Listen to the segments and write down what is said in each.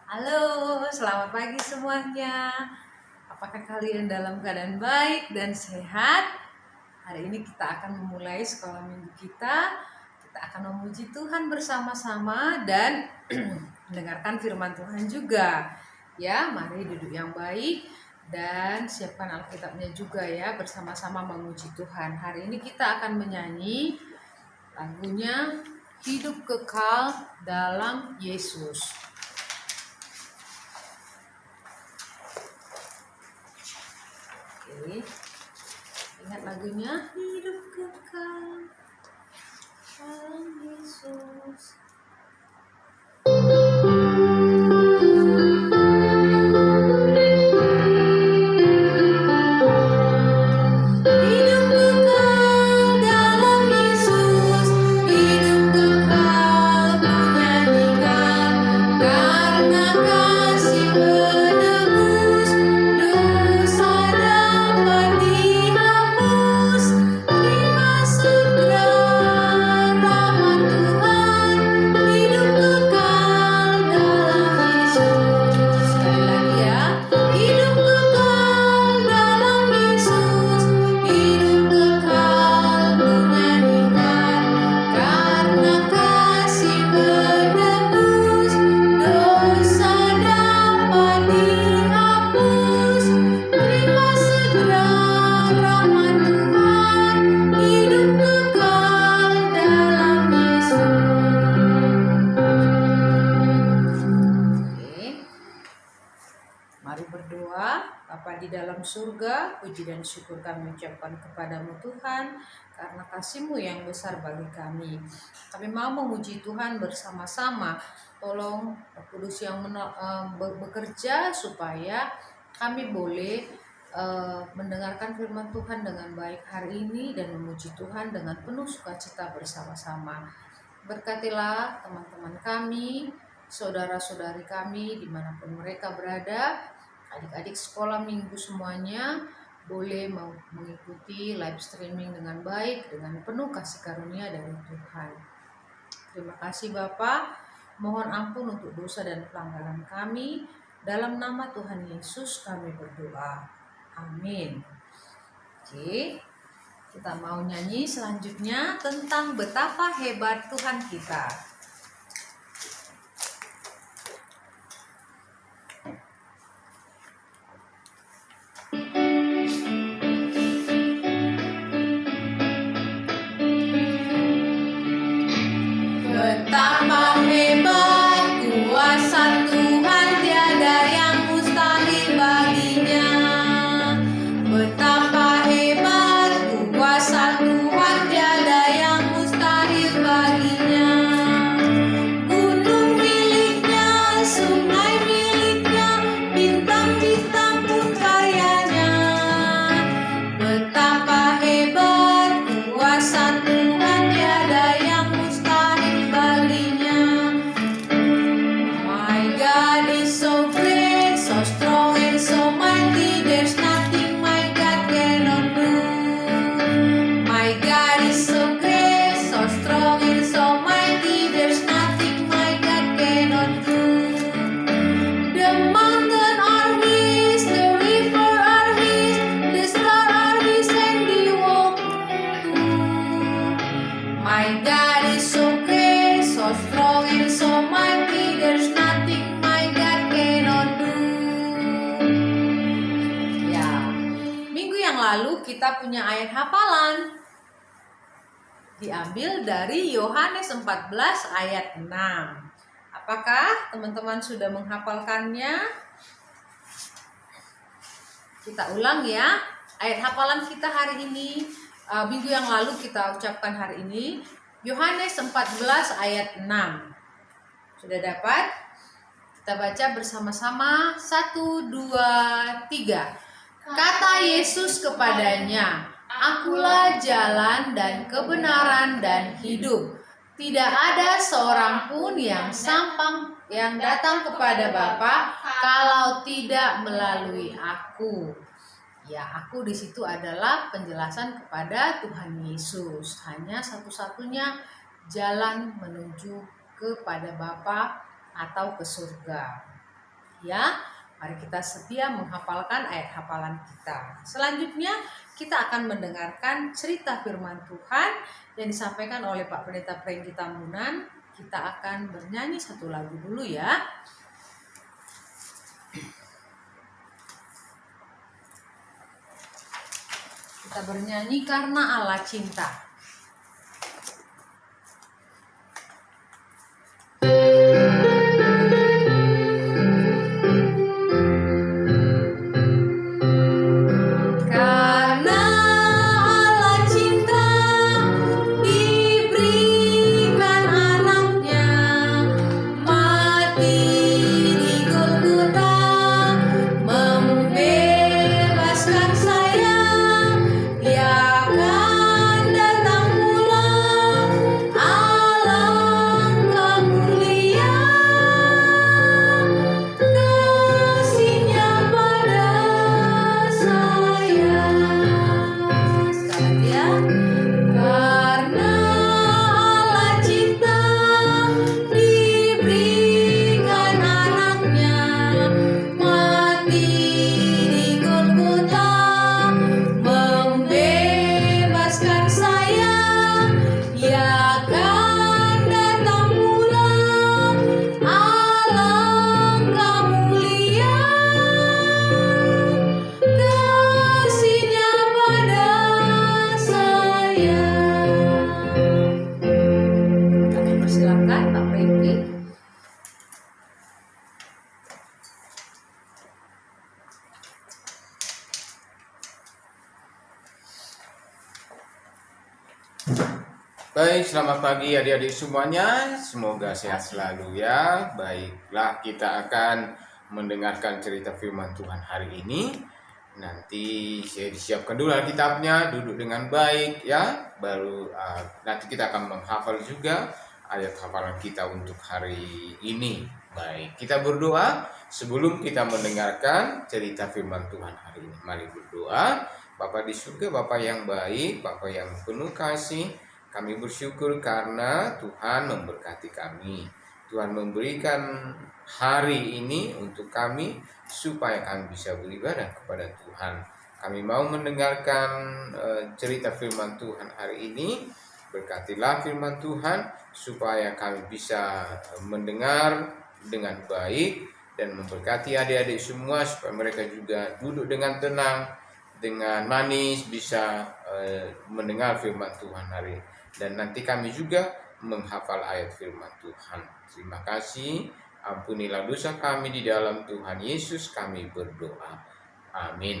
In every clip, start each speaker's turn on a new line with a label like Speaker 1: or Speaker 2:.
Speaker 1: Halo, selamat pagi semuanya. Apakah kalian dalam keadaan baik dan sehat? Hari ini kita akan memulai sekolah minggu kita. Kita akan memuji Tuhan bersama-sama dan mendengarkan firman Tuhan juga. Ya, mari duduk yang baik dan siapkan Alkitabnya juga ya, bersama-sama memuji Tuhan. Hari ini kita akan menyanyi lagunya Hidup Kekal dalam Yesus. Oke. Ingat lagunya Hidup Kekal dalam Yesus. Mari berdoa. Bapa di dalam surga, puji dan syukur kami ucapkan kepadamu Tuhan, karena kasih-Mu yang besar bagi kami. Kami mau memuji Tuhan bersama-sama. Tolong Roh Kudus yang bekerja supaya kami boleh mendengarkan firman Tuhan dengan baik hari ini dan memuji Tuhan dengan penuh sukacita bersama-sama. Berkatilah teman-teman kami, saudara-saudari kami dimanapun mereka berada, adik-adik sekolah minggu semuanya boleh mengikuti live streaming dengan baik, dengan penuh kasih karunia dari Tuhan. Terima kasih Bapa, mohon ampun untuk dosa dan pelanggaran kami. Dalam nama Tuhan Yesus kami berdoa. Amin. Oke, kita mau nyanyi selanjutnya tentang betapa hebat Tuhan kita. Betapa hebat kuasa Tuhan, tiada yang mustahil baginya. Betapa hebat kuasa Tuhan, tiada yang mustahil baginya. Gunung miliknya, sungai miliknya, bintang-bintang pun karyanya. Betapa hebat kuasa Tuhan, tiada yang mustahil baginya. My God is so great, so strong and so mighty, there's nothing my God cannot do. My God is so great, so strong and so mighty, there's nothing my God cannot do. The mountain are His, the river are His, the stars are His handiwork too. My God is so great, so strong and so mighty, there's nothing my God cannot do. Ya, minggu yang lalu kita punya ayat hafalan. Diambil dari Yohanes 14 ayat 6. Apakah teman-teman sudah menghafalkannya? Kita ulang ya. Ayat hafalan kita hari ini, minggu yang lalu kita ucapkan hari ini, Yohanes 14 ayat 6. Sudah dapat? Kita baca bersama-sama. 1, 2, 3. Kata Yesus kepadanya, Akulah jalan dan kebenaran dan hidup. Tidak ada seorang pun yang datang kepada Bapa kalau tidak melalui Aku. Ya, aku di situ adalah penjelasan kepada Tuhan Yesus. Hanya satu-satunya jalan menuju kepada Bapa atau ke surga. Ya, mari kita setia menghafalkan ayat hafalan kita. Selanjutnya kita akan mendengarkan cerita firman Tuhan yang disampaikan oleh Pak Pendeta Prengki Tambunan. Kita akan bernyanyi satu lagu dulu ya. Kita bernyanyi Karena Allah Cinta.
Speaker 2: Baik, selamat pagi adik-adik semuanya. Semoga sehat selalu ya. Baiklah, kita akan mendengarkan cerita firman Tuhan hari ini. Nanti saya disiapkan dulu Alkitabnya, duduk dengan baik ya. Baru nanti kita akan menghafal juga ayat hafalan kita untuk hari ini. Baik, kita berdoa sebelum kita mendengarkan cerita firman Tuhan hari ini. Mari berdoa. Bapa di surga, Bapa yang baik, Bapa yang penuh kasih, kami bersyukur karena Tuhan memberkati kami. Tuhan memberikan hari ini untuk kami supaya kami bisa beribadah kepada Tuhan. Kami mau mendengarkan cerita firman Tuhan hari ini. Berkatilah firman Tuhan supaya kami bisa mendengar dengan baik dan memberkati adik-adik semua supaya mereka juga duduk dengan tenang, dengan manis bisa mendengar firman Tuhan hari ini. Dan nanti kami juga menghafal ayat firman Tuhan. Terima kasih. Ampunilah dosa kami di dalam Tuhan Yesus kami berdoa. Amin.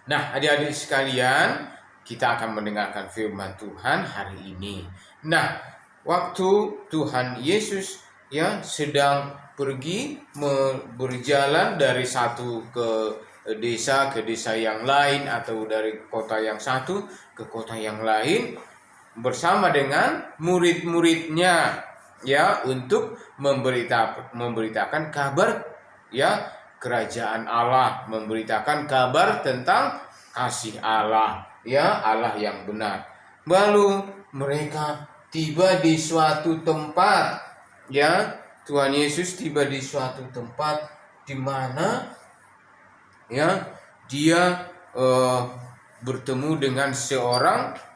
Speaker 2: Nah, adik-adik sekalian, kita akan mendengarkan firman Tuhan hari ini. Nah, waktu Tuhan Yesus ya sedang pergi berjalan dari satu ke desa yang lain atau dari kota yang satu ke kota yang lain bersama dengan murid-muridnya ya untuk memberitakan kabar ya kerajaan Allah, memberitakan kabar tentang kasih Allah ya, Allah yang benar. Lalu mereka tiba di suatu tempat ya, Tuhan Yesus tiba di suatu tempat di mana ya dia bertemu dengan seorang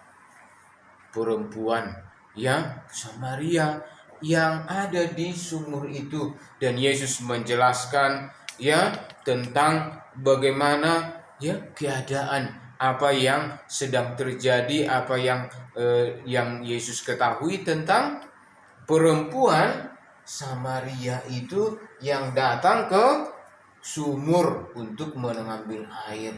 Speaker 2: perempuan yang Samaria yang ada di sumur itu, dan Yesus menjelaskan ya tentang bagaimana ya keadaan apa yang sedang terjadi, apa yang Yesus ketahui tentang perempuan Samaria itu yang datang ke sumur untuk mengambil air,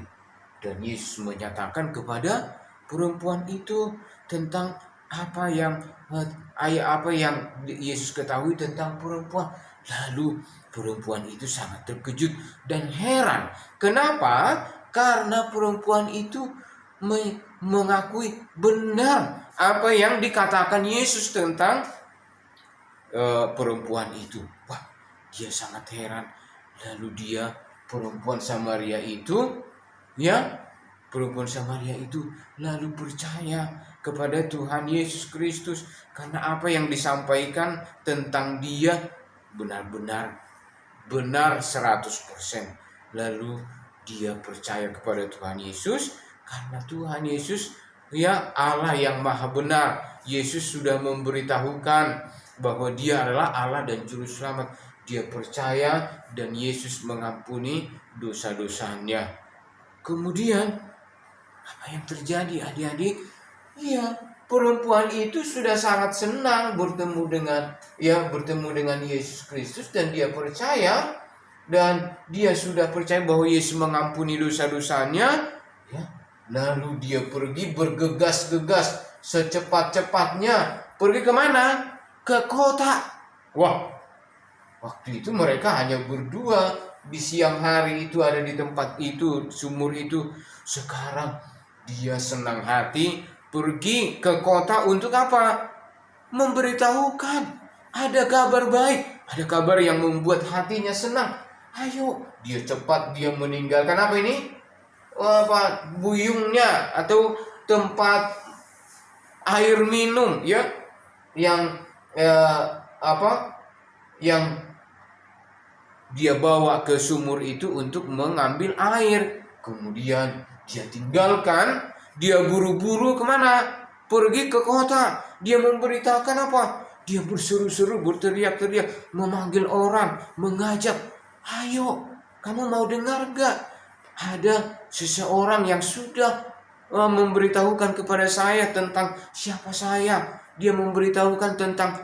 Speaker 2: dan Yesus menyatakan kepada perempuan itu tentang apa yang Yesus ketahui tentang perempuan. Lalu perempuan itu sangat terkejut dan heran. Kenapa? Karena perempuan itu mengakui benar apa yang dikatakan Yesus tentang perempuan itu. Wah, dia sangat heran. Lalu perempuan Samaria itu lalu percaya kepada Tuhan Yesus Kristus karena apa yang disampaikan tentang dia benar-benar benar 100%. Lalu dia percaya kepada Tuhan Yesus karena Tuhan Yesus ya Allah yang maha benar. Yesus sudah memberitahukan bahwa dia adalah Allah dan juru selamat. Dia percaya dan Yesus mengampuni dosa-dosanya. Kemudian apa yang terjadi adik-adik? Iya, perempuan itu sudah sangat senang bertemu dengan Yesus Kristus dan dia percaya dan dia sudah percaya bahwa Yesus mengampuni dosa-dosanya, ya. Lalu dia pergi bergegas-gegas secepat-cepatnya. Pergi kemana? Ke kota. Wah, waktu itu mereka hanya berdua. Di siang hari itu ada di tempat itu, sumur itu. Sekarang dia senang hati pergi ke kota untuk apa? Memberitahukan ada kabar baik, ada kabar yang membuat hatinya senang. Ayo, dia cepat dia meninggalkan apa ini? Buyungnya atau tempat air minum ya yang yang dia bawa ke sumur itu untuk mengambil air. Kemudian dia tinggalkan, dia buru-buru kemana? Pergi ke kota. Dia memberitakan apa? Dia berseru-seru, berteriak-teriak, memanggil orang, mengajak, ayo, kamu mau dengar gak? Ada seseorang yang sudah memberitahukan kepada saya tentang siapa saya. Dia memberitahukan tentang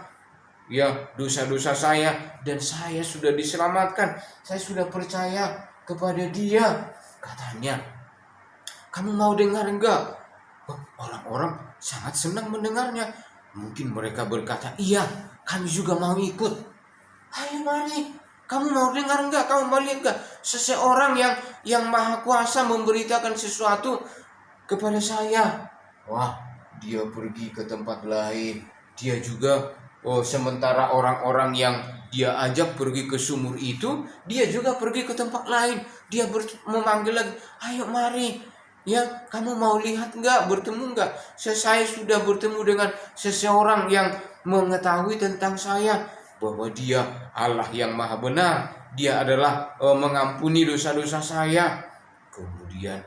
Speaker 2: dosa-dosa saya dan saya sudah diselamatkan. Saya sudah percaya kepada dia. Katanya, kamu mau dengar enggak? Orang-orang sangat senang mendengarnya. Mungkin mereka berkata, iya, kami juga mau ikut. Ayo mari, kamu mau dengar enggak? Kamu mau lihat enggak? Seseorang yang maha kuasa memberitakan sesuatu kepada saya. Wah, dia pergi ke tempat lain. Dia juga, sementara orang-orang yang dia ajak pergi ke sumur itu, dia juga pergi ke tempat lain. Dia memanggil lagi, ayo mari. Ya, kamu mau lihat enggak? Bertemu enggak? Saya sudah bertemu dengan seseorang yang mengetahui tentang saya, bahwa dia Allah yang maha benar. Dia adalah mengampuni dosa-dosa saya. Kemudian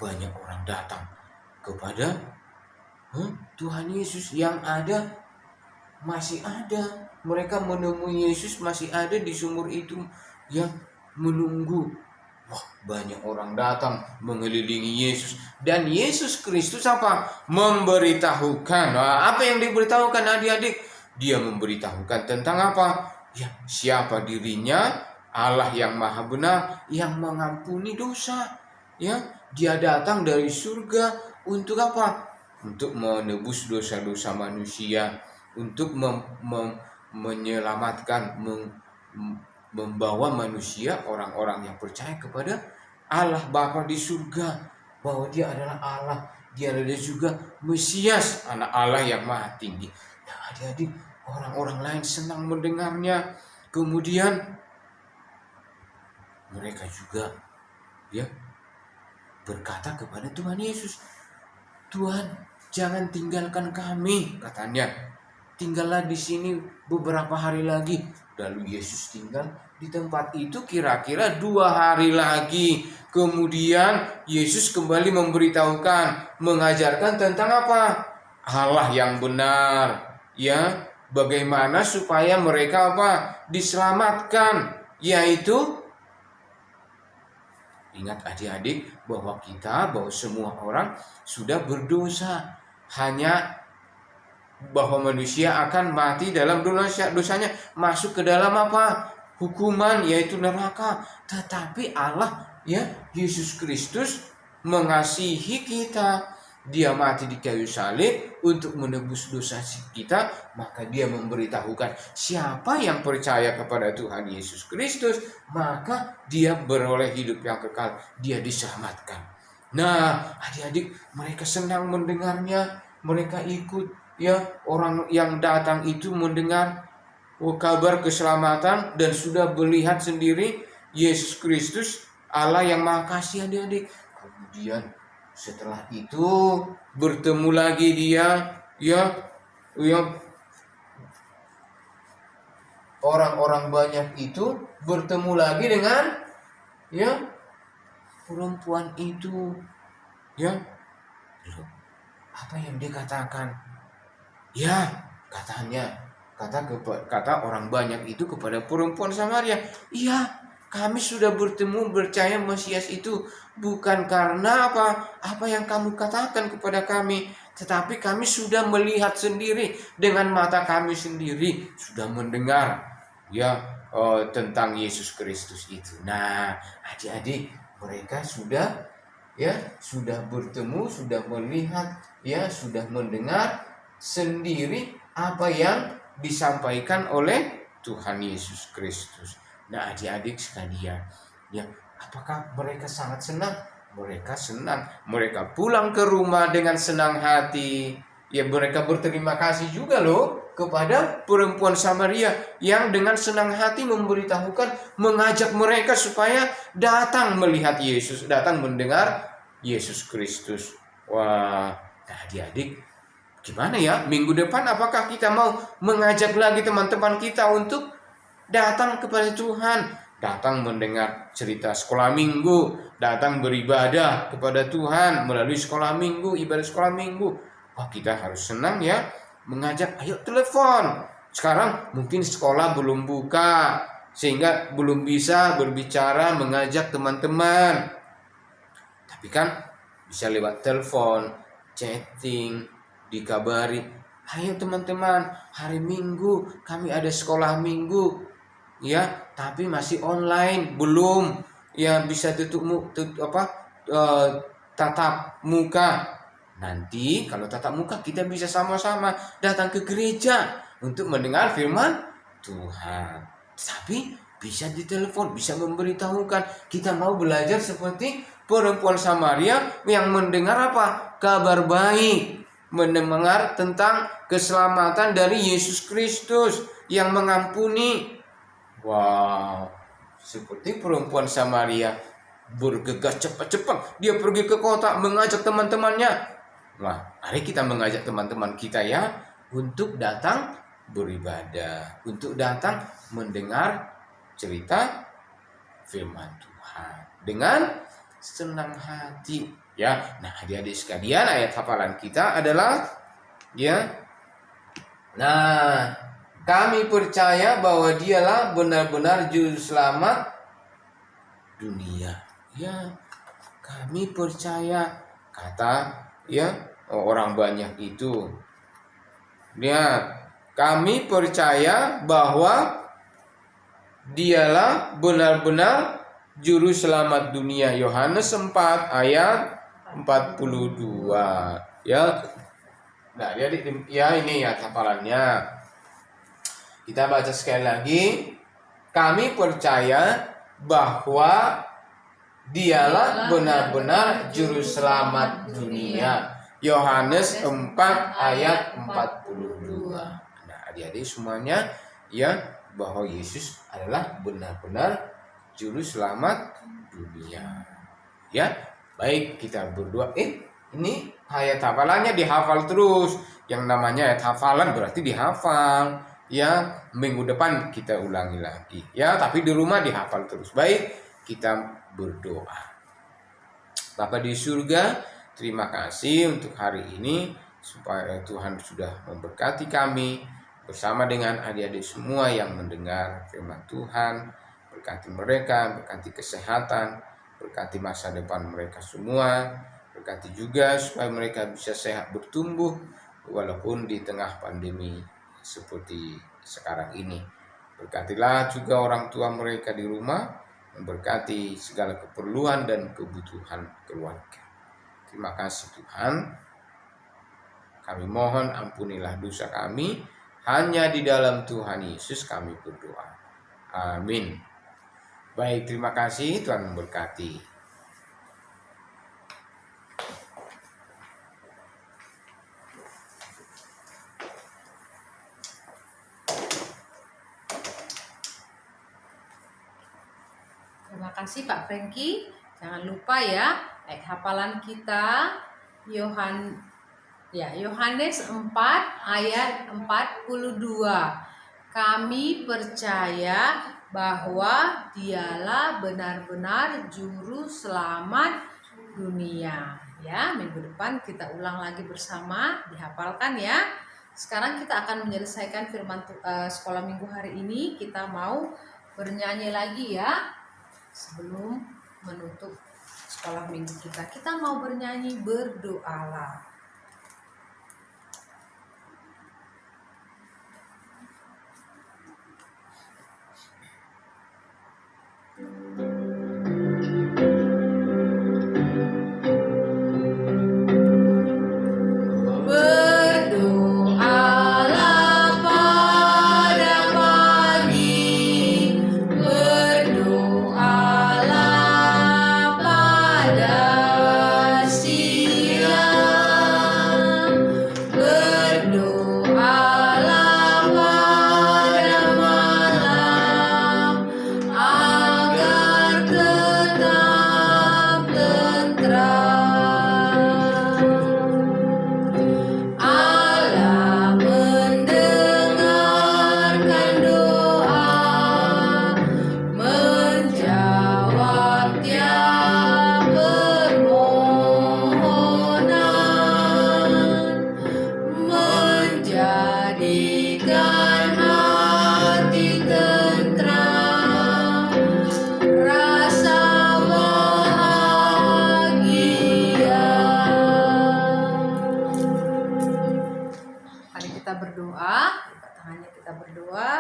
Speaker 2: banyak orang datang kepada Tuhan Yesus. Yang ada masih ada. Mereka menemui Yesus masih ada di sumur itu yang menunggu. Wah, banyak orang datang mengelilingi Yesus. Dan Yesus Kristus apa? Memberitahukan. Apa yang diberitahukan adik-adik? Dia memberitahukan tentang apa? Ya, siapa dirinya? Allah yang maha benar, yang mengampuni dosa. Ya, dia datang dari surga untuk apa? Untuk menebus dosa-dosa manusia, untuk menyelamatkan, membawa manusia, orang-orang yang percaya kepada Allah Bapa di surga, bahwa dia adalah Allah, dia adalah juga Mesias, anak Allah yang maha tinggi. Ya adik-adik, orang-orang lain senang mendengarnya. Kemudian mereka juga berkata kepada Tuhan Yesus, Tuhan, jangan tinggalkan kami, katanya. Tinggallah di sini beberapa hari lagi. Lalu Yesus tinggal di tempat itu kira-kira 2 hari lagi. Kemudian Yesus kembali memberitahukan, mengajarkan tentang apa? Allah yang benar. Ya, bagaimana supaya mereka diselamatkan, yaitu ingat adik-adik bahwa semua orang sudah berdosa. Hanya bahwa manusia akan mati dalam dosanya, masuk ke dalam hukuman, yaitu neraka. Tetapi Allah, Yesus Kristus mengasihi kita. Dia mati di kayu salib untuk menebus dosa kita. Maka dia memberitahukan, siapa yang percaya kepada Tuhan Yesus Kristus, maka dia beroleh hidup yang kekal, dia diselamatkan. Nah, adik-adik, mereka senang mendengarnya. Mereka ikut. Orang yang datang itu mendengar kabar keselamatan dan sudah melihat sendiri Yesus Kristus, Allah yang maha kasih, adik-adik. Kemudian setelah itu bertemu lagi dia, orang-orang banyak itu bertemu lagi dengan ya perempuan itu. Ya, loh, apa yang dia katakan? Ya, kata orang banyak itu kepada perempuan Samaria, iya, kami sudah bertemu percaya Mesias itu bukan karena apa yang kamu katakan kepada kami, tetapi kami sudah melihat sendiri dengan mata kami sendiri, sudah mendengar ya tentang Yesus Kristus itu. Nah, adik-adik, mereka sudah bertemu, sudah melihat, sudah mendengar sendiri apa yang disampaikan oleh Tuhan Yesus Kristus. Nah, adik-adik sekalian, apakah mereka sangat senang? Mereka senang. Mereka pulang ke rumah dengan senang hati. Mereka berterima kasih juga loh kepada perempuan Samaria yang dengan senang hati mengajak mereka supaya datang melihat Yesus, datang mendengar Yesus Kristus. Wah, adik-adik, gimana ya? Minggu depan apakah kita mau mengajak lagi teman-teman kita untuk datang kepada Tuhan, datang mendengar cerita sekolah minggu, datang beribadah kepada Tuhan melalui sekolah minggu, ibadah sekolah minggu? Wah, kita harus senang ya, mengajak, ayo telepon. Sekarang mungkin sekolah belum buka sehingga belum bisa berbicara mengajak teman-teman. Tapi kan bisa lewat telepon, chatting, dikabari, ayo teman-teman, hari Minggu kami ada sekolah minggu, tapi masih online, belum bisa tatap muka. Nanti kalau tatap muka kita bisa sama-sama datang ke gereja untuk mendengar firman Tuhan. Tapi bisa ditelepon, bisa memberitahukan kita mau belajar seperti perempuan Samaria yang mendengar kabar baik, mendengar tentang keselamatan dari Yesus Kristus yang mengampuni. Wow, seperti perempuan Samaria bergegas cepat-cepat, dia pergi ke kota mengajak teman-temannya. Nah, mari kita mengajak teman-teman kita untuk datang beribadah, untuk datang mendengar cerita firman Tuhan dengan senang hati. Nah, adik-adik sekalian, ayat hafalan kita adalah nah, kami percaya bahwa dialah benar-benar juru selamat dunia. Kami percaya, kata orang banyak itu. Kami percaya bahwa dialah benar-benar juru selamat dunia. Yohanes 4 ayat 42. Nah, ini hafalannya. Kita baca sekali lagi. Kami percaya bahwa dialah benar-benar juru selamat dunia. Yohanes 4 ayat 42. Nah, adik-adik semuanya bahwa Yesus adalah benar-benar juru selamat dunia. Baik, kita berdoa. Ini ayat hafalannya dihafal terus. Yang namanya ayat hafalan berarti dihafal. Minggu depan kita ulangi lagi. Tapi di rumah dihafal terus. Baik, kita berdoa. Bapa di surga, terima kasih untuk hari ini, supaya Tuhan sudah memberkati kami bersama dengan adik-adik semua yang mendengar firman Tuhan. Berkati mereka, berkati kesehatan, berkati masa depan mereka semua. Berkati juga supaya mereka bisa sehat bertumbuh walaupun di tengah pandemi seperti sekarang ini. Berkatilah juga orang tua mereka di rumah, memberkati segala keperluan dan kebutuhan keluarga. Terima kasih Tuhan. Kami mohon ampunilah dosa kami. Hanya di dalam Tuhan Yesus kami berdoa. Amin. Baik, terima kasih. Tuhan memberkati.
Speaker 1: Terima kasih Pak Franky. Jangan lupa ayat hafalan kita Yohanes 4 ayat 42. Kami percaya bahwa Dialah benar-benar juru selamat dunia. Ya, minggu depan kita ulang lagi bersama, dihafalkan ya. Sekarang kita akan menyelesaikan firman sekolah minggu hari ini. Kita mau bernyanyi lagi ya. Sebelum menutup sekolah minggu kita mau bernyanyi berdoalah.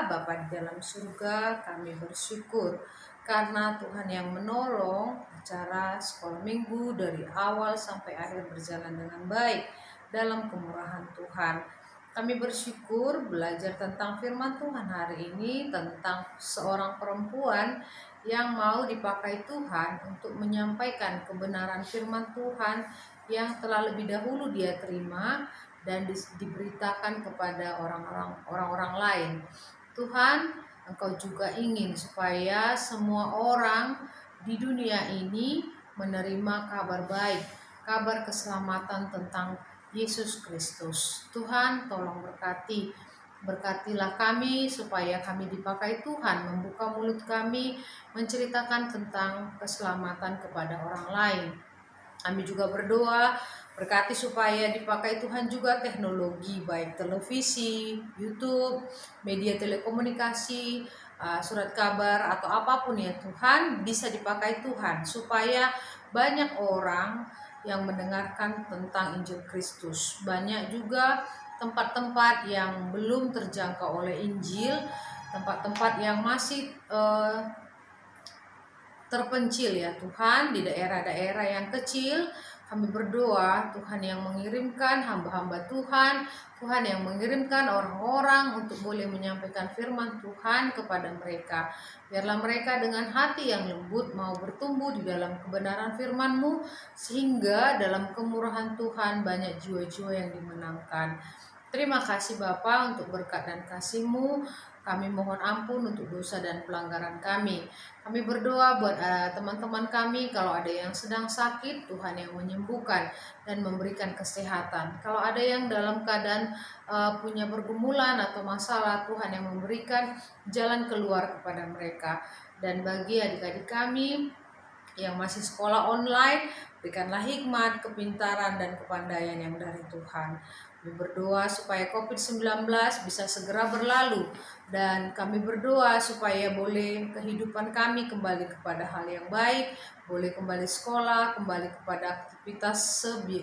Speaker 1: Bapa di dalam surga, kami bersyukur karena Tuhan yang menolong acara sekolah minggu dari awal sampai akhir berjalan dengan baik dalam kemurahan Tuhan. Kami bersyukur belajar tentang firman Tuhan hari ini, tentang seorang perempuan yang mau dipakai Tuhan untuk menyampaikan kebenaran firman Tuhan yang telah lebih dahulu dia terima dan diberitakan kepada orang-orang lain. Tuhan, Engkau juga ingin supaya semua orang di dunia ini menerima kabar baik, kabar keselamatan tentang Yesus Kristus. Tuhan, tolong berkatilah kami supaya kami dipakai Tuhan, membuka mulut kami, menceritakan tentang keselamatan kepada orang lain. Kami juga berdoa, berkati supaya dipakai Tuhan juga teknologi, baik televisi, YouTube, media telekomunikasi, surat kabar, atau apapun ya Tuhan, bisa dipakai Tuhan, supaya banyak orang yang mendengarkan tentang Injil Kristus. Banyak juga tempat-tempat yang belum terjangkau oleh Injil, tempat-tempat yang masih terpencil ya Tuhan, di daerah-daerah yang kecil. Kami berdoa Tuhan yang mengirimkan hamba-hamba Tuhan, Tuhan yang mengirimkan orang-orang untuk boleh menyampaikan firman Tuhan kepada mereka. Biarlah mereka dengan hati yang lembut mau bertumbuh di dalam kebenaran firman-Mu, sehingga dalam kemurahan Tuhan banyak jiwa-jiwa yang dimenangkan. Terima kasih Bapa untuk berkat dan kasih-Mu. Kami mohon ampun untuk dosa dan pelanggaran kami. Kami berdoa buat teman-teman kami, kalau ada yang sedang sakit, Tuhan yang menyembuhkan dan memberikan kesehatan. Kalau ada yang dalam keadaan punya pergumulan atau masalah, Tuhan yang memberikan jalan keluar kepada mereka. Dan bagi adik-adik kami yang masih sekolah online, berikanlah hikmat, kepintaran, dan kepandaian yang dari Tuhan. Kami berdoa supaya COVID-19 bisa segera berlalu, dan kami berdoa supaya boleh kehidupan kami kembali kepada hal yang baik, boleh kembali sekolah, kembali kepada aktivitas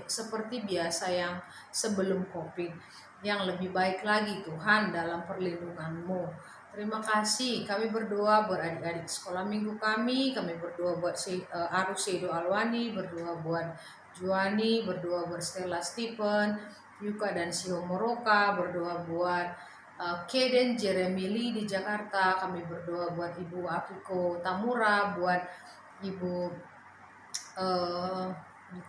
Speaker 1: seperti biasa yang sebelum COVID, yang lebih baik lagi Tuhan dalam perlindungan-Mu. Terima kasih. Kami berdoa buat adik-adik sekolah minggu kami berdoa buat Arus Sedo Alwani, berdoa buat Juani, berdoa buat Stella Stephen, Yuka dan Sio Moroka, berdoa buat Keden Jeremy Lee di Jakarta. Kami berdoa buat Ibu Akiko Tamura, buat Ibu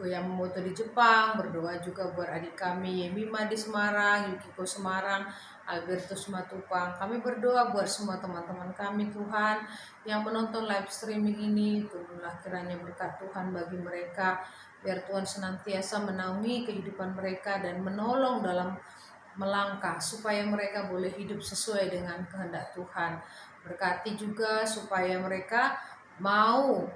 Speaker 1: Yamamoto di Jepang, berdoa juga buat adik kami Yemima di Semarang, Yukiko Semarang, Albertus Matupang. Kami berdoa buat semua teman-teman kami Tuhan yang menonton live streaming ini. Turunlah kiranya berkat Tuhan bagi mereka, biar Tuhan senantiasa menaungi kehidupan mereka dan menolong dalam melangkah, supaya mereka boleh hidup sesuai dengan kehendak Tuhan. Berkati juga supaya mereka mau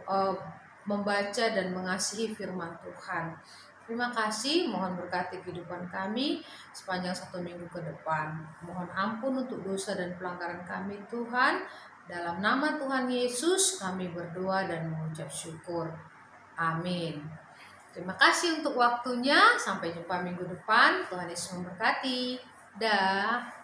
Speaker 1: membaca dan mengasihi firman Tuhan. Terima kasih, mohon berkati kehidupan kami sepanjang 1 minggu ke depan. Mohon ampun untuk dosa dan pelanggaran kami Tuhan. Dalam nama Tuhan Yesus kami berdoa dan mengucap syukur. Amin. Terima kasih untuk waktunya. Sampai jumpa minggu depan. Tuhan Yesus memberkati. Dah.